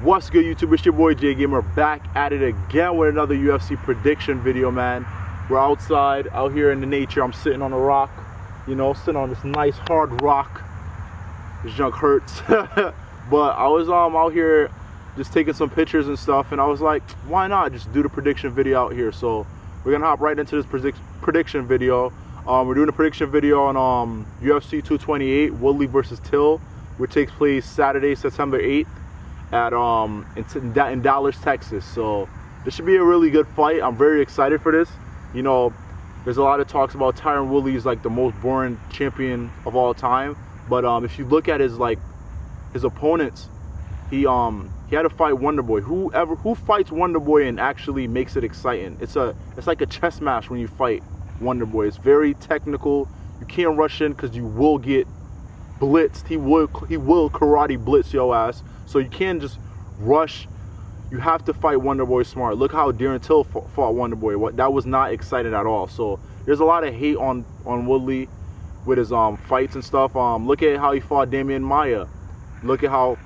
What's good, YouTube? It's your boy J Gamer, back at it again with another UFC prediction video, man. We're outside, out here in the nature. I'm sitting on a rock, you know, sitting on this nice hard rock. This junk hurts. But I was out here just taking some pictures and stuff, and I was like, why not just do the prediction video out here? So we're gonna hop right into this prediction video. We're doing a prediction video on UFC 228, Woodley versus Till, which takes place Saturday, September 8th. In Dallas, Texas. So this should be a really good fight. I'm very excited for this. You know, there's a lot of talks about Tyron Woodley is like the most boring champion of all time. But if you look at his opponents, he had to fight Wonderboy. Who fights Wonderboy and actually makes it exciting? It's like a chess match when you fight Wonderboy. It's very technical. You can't rush in because you will get blitzed. He will karate blitz your ass. So you can't just rush. You have to fight Wonderboy smart. Look how Darren Till fought Wonderboy. That was not exciting at all. So there's a lot of hate on Woodley with his fights and stuff. Look at how he fought Damian Maia. Look at how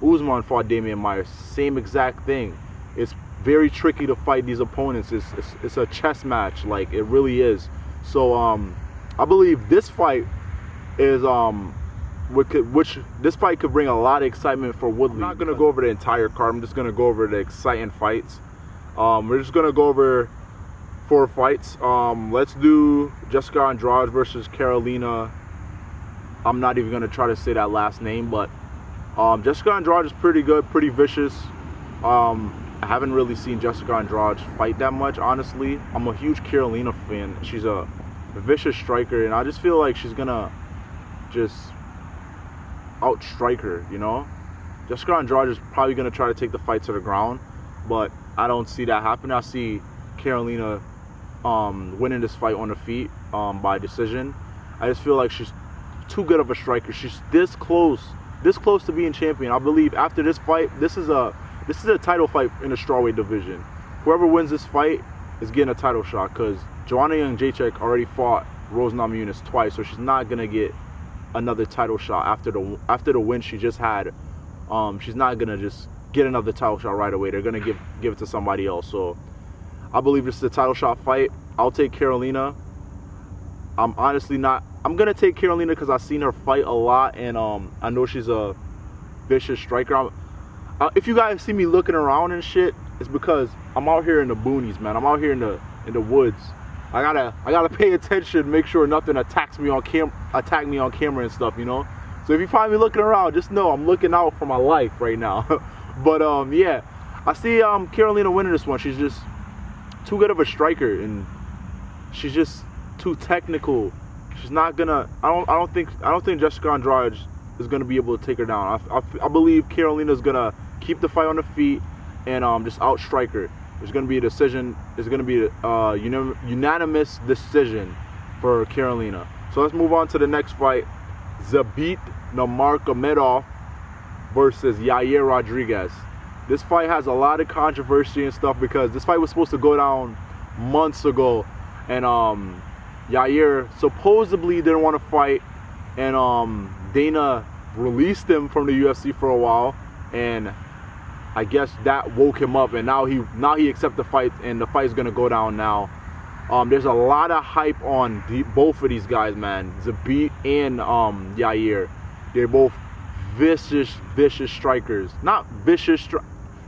Usman fought Damian Maia. Same exact thing. It's very tricky to fight these opponents. It's a chess match, like it really is. So I believe this fight is this fight could bring a lot of excitement for Woodley. I'm not gonna go over the entire card. I'm just gonna go over the exciting fights. We're just gonna go over 4 fights. Let's do Jessica Andrade versus Carolina. I'm not even gonna try to say that last name, but Jessica Andrade is pretty good, pretty vicious. I haven't really seen Jessica Andrade fight that much, honestly. I'm a huge Carolina fan. She's a vicious striker, and I just feel like she's gonna just outstrike her, you know. Jessica Andrade is probably going to try to take the fight to the ground, but I don't see that happening. I see Carolina winning this fight on the feet by decision. I just feel like she's too good of a striker. She's this close to being champion. I believe after this fight, this is a title fight in the strawweight division. Whoever wins this fight is getting a title shot, because Joanna Jędrzejczyk already fought Rose Namajunas twice, so she's not going to get another title shot after the win she just had. She's not gonna just get another title shot right away. They're gonna give it to somebody else. So I believe this is a title shot fight. I'll take Carolina. I'm honestly not. I'm gonna take Carolina because I've seen her fight a lot, and I know she's a vicious striker. If you guys see me looking around and shit, it's because I'm out here in the boonies, man. I'm out here in the woods. I gotta pay attention, make sure nothing attack me on camera and stuff, you know. So if you find me looking around, just know I'm looking out for my life right now. But yeah, I see Carolina winning this one. She's just too good of a striker, and she's just too technical. She's not gonna. I don't think Jessica Andrade is gonna be able to take her down. I believe Carolina's gonna keep the fight on the feet and just outstrike her. There's going to be a decision. It's going to be a unanimous decision for Carolina. So let's move on to the next fight. Zabit Nurmagomedov versus Yair Rodriguez. This fight has a lot of controversy and stuff because this fight was supposed to go down months ago. And Yair supposedly didn't want to fight. And Dana released him from the UFC for a while. And I guess that woke him up, and now he accepts the fight, and the fight's gonna go down now. There's a lot of hype on both of these guys, man. Zabit and Yair. They're both vicious strikers. Not vicious.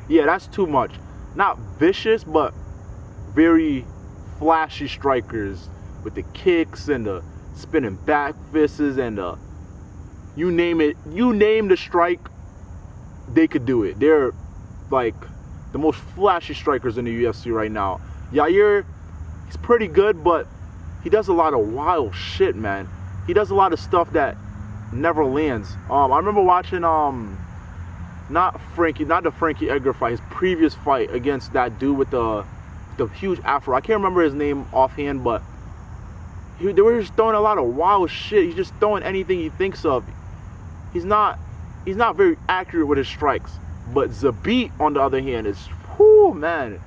Yeah, that's too much. Not vicious, but very flashy strikers with the kicks and the spinning back fists and you name it. You name the strike, they could do it. They're like the most flashy strikers in the UFC right now. Yair, he's pretty good, but he does a lot of wild shit, man. He does a lot of stuff that never lands. I remember watching not the Frankie Edgar fight, his previous fight against that dude with the huge afro. I can't remember his name offhand, but they were just throwing a lot of wild shit. He's just throwing anything he thinks of. He's not very accurate with his strikes. But Zabit, on the other hand, is, whoo, man.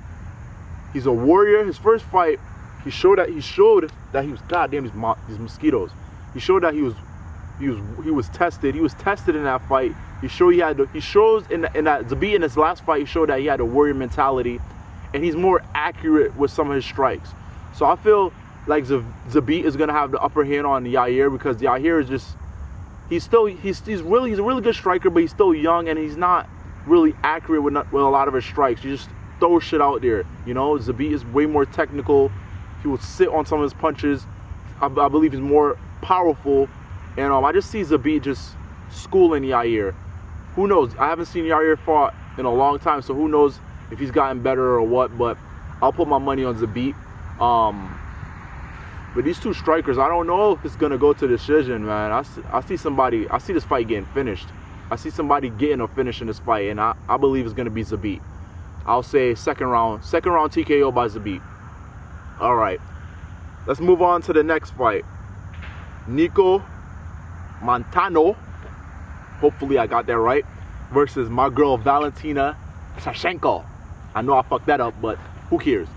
He's a warrior. His first fight, he showed that he was, goddamn, these mosquitoes. He showed that he was tested. He was tested in that fight. He shows in that Zabit in his last fight, he showed that he had a warrior mentality, and he's more accurate with some of his strikes. So I feel like Zabit is gonna have the upper hand on Yair, because Yair is just he's a really good striker, but he's still young and he's not really accurate with a lot of his strikes. He just throws shit out there. You know, Zabit is way more technical. He will sit on some of his punches. I believe he's more powerful, and I just see Zabit just schooling Yair. Who knows? I haven't seen Yair fought in a long time, so who knows if he's gotten better or what, but I'll put my money on Zabit. But these two strikers, I don't know if it's going to go to decision, man. I see this fight getting finished. I see somebody getting a finish in this fight, and I believe it's going to be Zabit. I'll say second round TKO by Zabit. All right, let's move on to the next fight. Nico Montano, hopefully I got that right, versus my girl Valentina Shevchenko. I know I fucked that up, but who cares?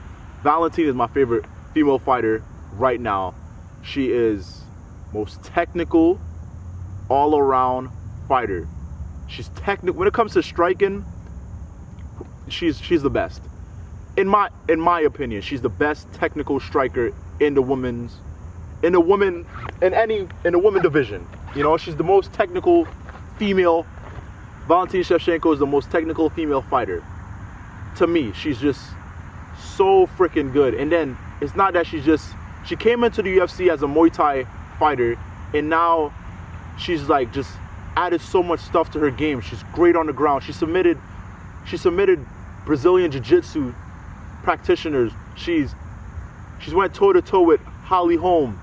Valentina is my favorite female fighter right now. She is most technical, all-around fighter. She's technical when it comes to striking. She's the best. In my opinion, she's the best technical striker in the women division. You know, she's the most technical female. Valentina Shevchenko is the most technical female fighter. To me, she's just so freaking good. And then it's not that she came into the UFC as a Muay Thai fighter, and now she's like just added so much stuff to her game. She's great on the ground. She submitted Brazilian Jiu-Jitsu practitioners. She went toe-to-toe with Holly Holm.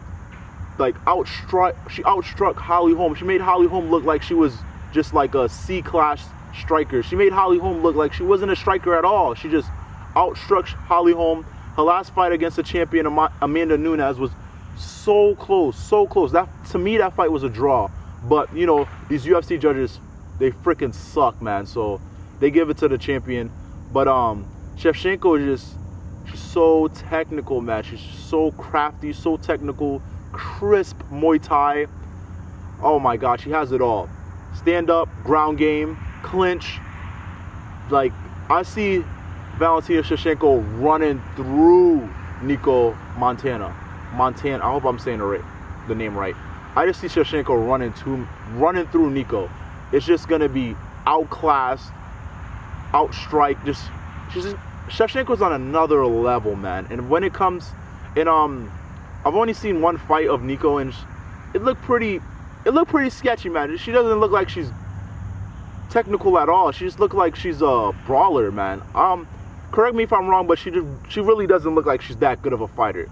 Like she outstruck Holly Holm. She made Holly Holm look like she was just like a C-class striker. She made Holly Holm look like she wasn't a striker at all. She just outstruck Holly Holm. Her last fight against the champion Amanda Nunes was so close, so close. That, to me, that fight was a draw. But you know, these UFC judges, they freaking suck, man. So they give it to the champion. But Shevchenko is she's so technical, man. She's so crafty, so technical, crisp Muay Thai. Oh my God, she has it all. Stand up, ground game, clinch. Like, I see Valentina Shevchenko running through Nico Montana. I hope I'm saying the name right. I just see Shevchenko running through Nico. It's just gonna be outclassed, outstrike. Shevchenko's on another level, man. And when it comes, and I've only seen one fight of Nico, and it looked pretty sketchy, man. She doesn't look like she's technical at all. She just looks like she's a brawler, man. Correct me if I'm wrong, but she really doesn't look like she's that good of a fighter.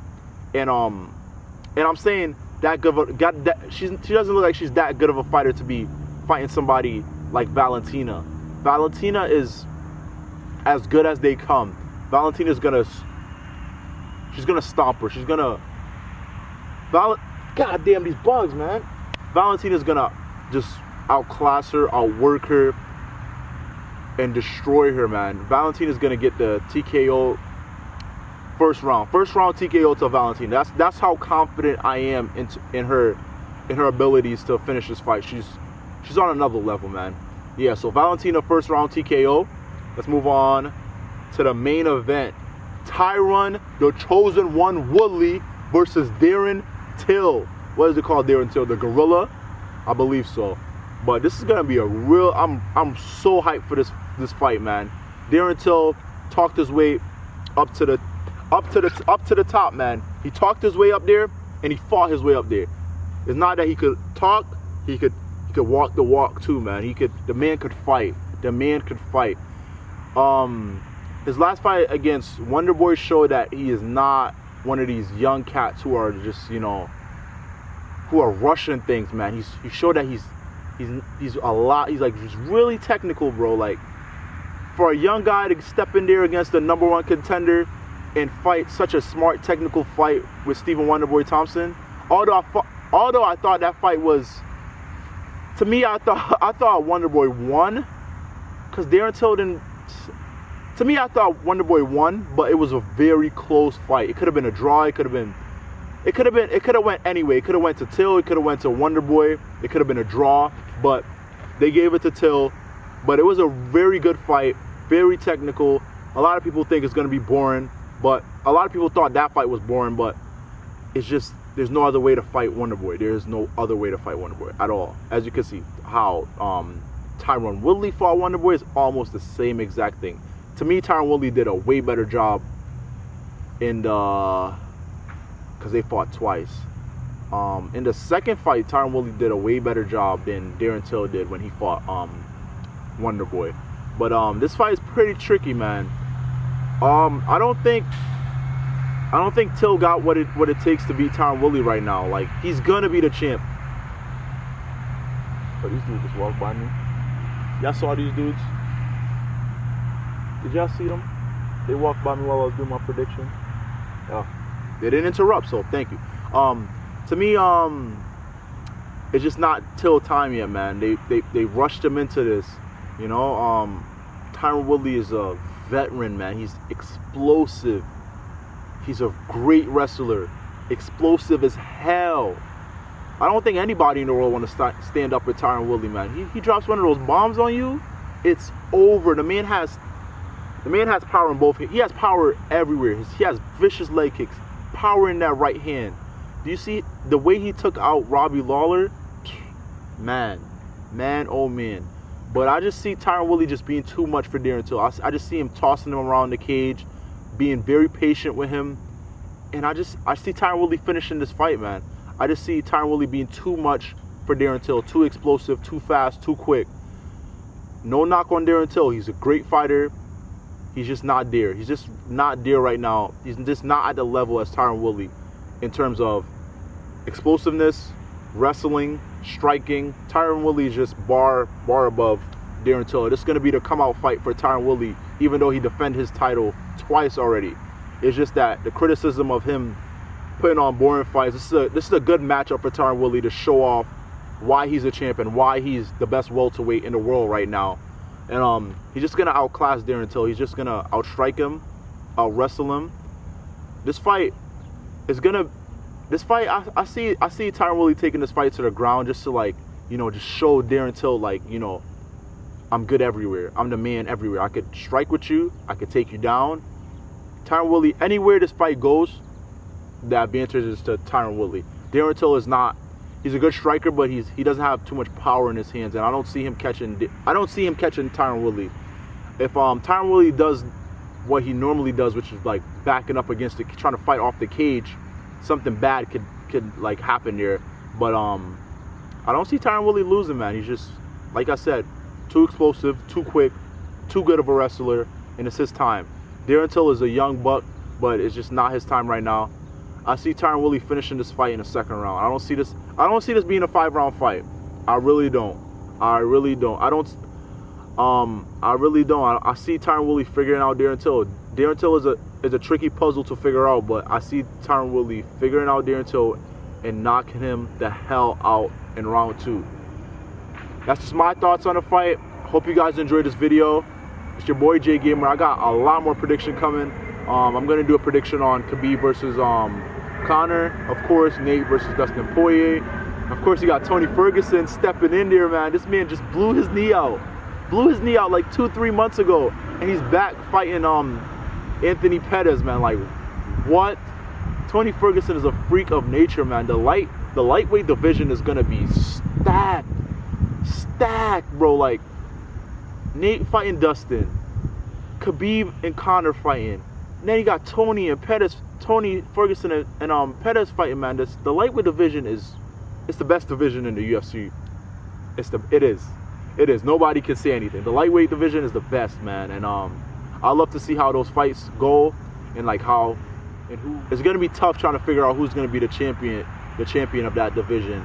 And I'm saying she doesn't look like she's that good of a fighter to be fighting somebody like Valentina. Valentina is as good as they come. Valentina's gonna stomp her. God damn these bugs, man. Valentina's gonna just outclass her, outwork her, and destroy her, man. Valentina's gonna get the TKO first round TKO to Valentina. That's how confident I am in her abilities to finish this fight. She's on another level, man. Yeah, so Valentina first round TKO. Let's move on to the main event. Tyron, the chosen one, Woodley versus Darren Till. What is it called, Darren Till? The Gorilla? I believe so. But this is gonna be a real. I'm so hyped for this fight, man. Darren Till talked his way up to the top, man. He talked his way up there, and he fought his way up there. It's not that he could talk; he could walk the walk too, man. The man could fight. His last fight against Wonderboy showed that he is not one of these young cats who are just, you know, who are rushing things, man. He showed that he's really technical, bro. Like, for a young guy to step in there against the #1 contender and fight such a smart technical fight with Stephen Wonderboy Thompson. Although I thought that fight was, to me, I thought Wonderboy won, because Darren Till didn't. To me, I thought Wonderboy won, but it was a very close fight. It could have been a draw. It could have went anyway. It could have went to Till. It could have went to Wonderboy. It could have been a draw. But They gave it to Till, but it was a very good fight, very technical. A lot of people think it's going to be boring, but a lot of people thought that fight was boring, but it's just, there's no other way to fight Wonderboy. There is no other way to fight Wonderboy at all. As you can see, how Tyron Woodley fought Wonderboy is almost the same exact thing. To me, Tyron Woodley did a way better job in the, because they fought twice. In the second fight, Tyron Woodley did a way better job than Darren Till did when he fought Wonderboy. But this fight is pretty tricky, man. I don't think Till got what it takes to beat Tyron Woodley right now. Like, he's gonna be the champ. But these dudes just walked by me. Y'all saw these dudes? Did y'all see them? They walked by me while I was doing my prediction. Oh, they didn't interrupt, so thank you. To me, it's just not Till time yet, man. They rushed him into this. You know, Tyron Woodley is a veteran, man. He's explosive. He's a great wrestler. Explosive as hell. I don't think anybody in the world want to stand up with Tyron Woodley, man. He drops one of those bombs on you, it's over. The man has power in both hands. He has power everywhere. He has vicious leg kicks, power in that right hand. Do you see the way he took out Robbie Lawler? Man, oh man. But I just see Tyron Woodley just being too much for Darren Till. I just see him tossing him around the cage, being very patient with him. And I see Tyron Woodley finishing this fight, man. I just see Tyron Woodley being too much for Darren Till. Too explosive, too fast, too quick. No knock on Darren Till. He's a great fighter. He's just not there. He's just not there right now. He's just not at the level as Tyron Woodley in terms of explosiveness, wrestling, striking. Tyron Woodley is just bar above Darren Till. This is going to be the come-out fight for Tyron Woodley, even though he defended his title twice already. It's just that the criticism of him putting on boring fights, this is a good matchup for Tyron Woodley to show off why he's a champion, why he's the best welterweight in the world right now. And he's just going to outclass Darren Till. He's just going to outstrike him, out-wrestle him. This fight is going to... This fight, I see Tyron Woodley taking this fight to the ground just to, like, you know, just show Darren Till, like, you know, I'm good everywhere. I'm the man everywhere. I could strike with you. I could take you down. Tyron Woodley, anywhere this fight goes, the advantage is to Tyron Woodley. Darren Till is not... He's a good striker, but he doesn't have too much power in his hands, and I don't see him catching Tyron Woodley. If Tyron Woodley does what he normally does, which is like backing up against it, trying to fight off the cage, something bad could like happen there. But I don't see Tyron Woodley losing, man. He's just, like I said, too explosive, too quick, too good of a wrestler, and it's his time. Darren Till is a young buck, but it's just not his time right now. I see Tyron Woodley finishing this fight in the second round. I don't see this being a 5-round fight. I really don't. I really don't. I see Tyron Woodley figuring out Darren Till. Darren Till is a tricky puzzle to figure out, but I see Tyron Woodley figuring out Darren Till and knocking him the hell out in round 2. That's just my thoughts on the fight. Hope you guys enjoyed this video. It's your boy J Gamer. I got a lot more prediction coming. I'm gonna do a prediction on Khabib versus Conor, of course, Nate versus Dustin Poirier. Of course, you got Tony Ferguson stepping in there, man. This man just blew his knee out like 2-3 months ago, and he's back fighting Anthony Pettis, man. Like, what? Tony Ferguson is a freak of nature, man. The lightweight division is gonna be stacked, bro. Like, Nate fighting Dustin, Khabib and Conor fighting. And then you got Tony Ferguson and Pettis fighting, man. The lightweight division it's the best division in the UFC. It is. Nobody can say anything. The lightweight division is the best, man. And I love to see how those fights go, and like how and who. It's gonna be tough trying to figure out who's gonna be the champion of that division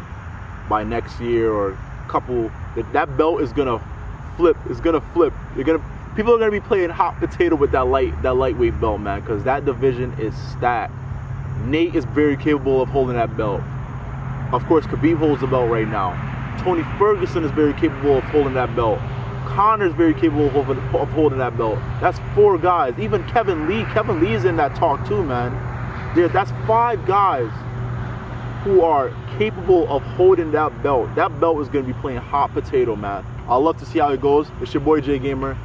by next year or couple. That belt is gonna flip. It's gonna flip. People are gonna be playing hot potato with that lightweight belt, man, because that division is stacked. Nate is very capable of holding that belt. Of course, Khabib holds the belt right now. Tony Ferguson is very capable of holding that belt. Conor is very capable of holding that belt. That's 4 guys. Even Kevin Lee is in that talk too, man. That's 5 guys who are capable of holding that belt. That belt is going to be playing hot potato, man. I'd love to see how it goes. It's your boy J Gamer.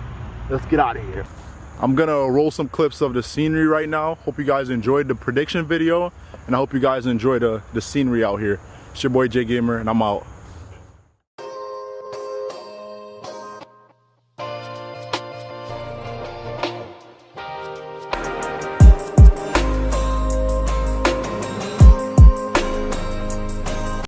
Let's get out of here. I'm gonna roll some clips of the scenery right now. Hope you guys enjoyed the prediction video, and I hope you guys enjoy the scenery out here. It's your boy J Gamer, and I'm out.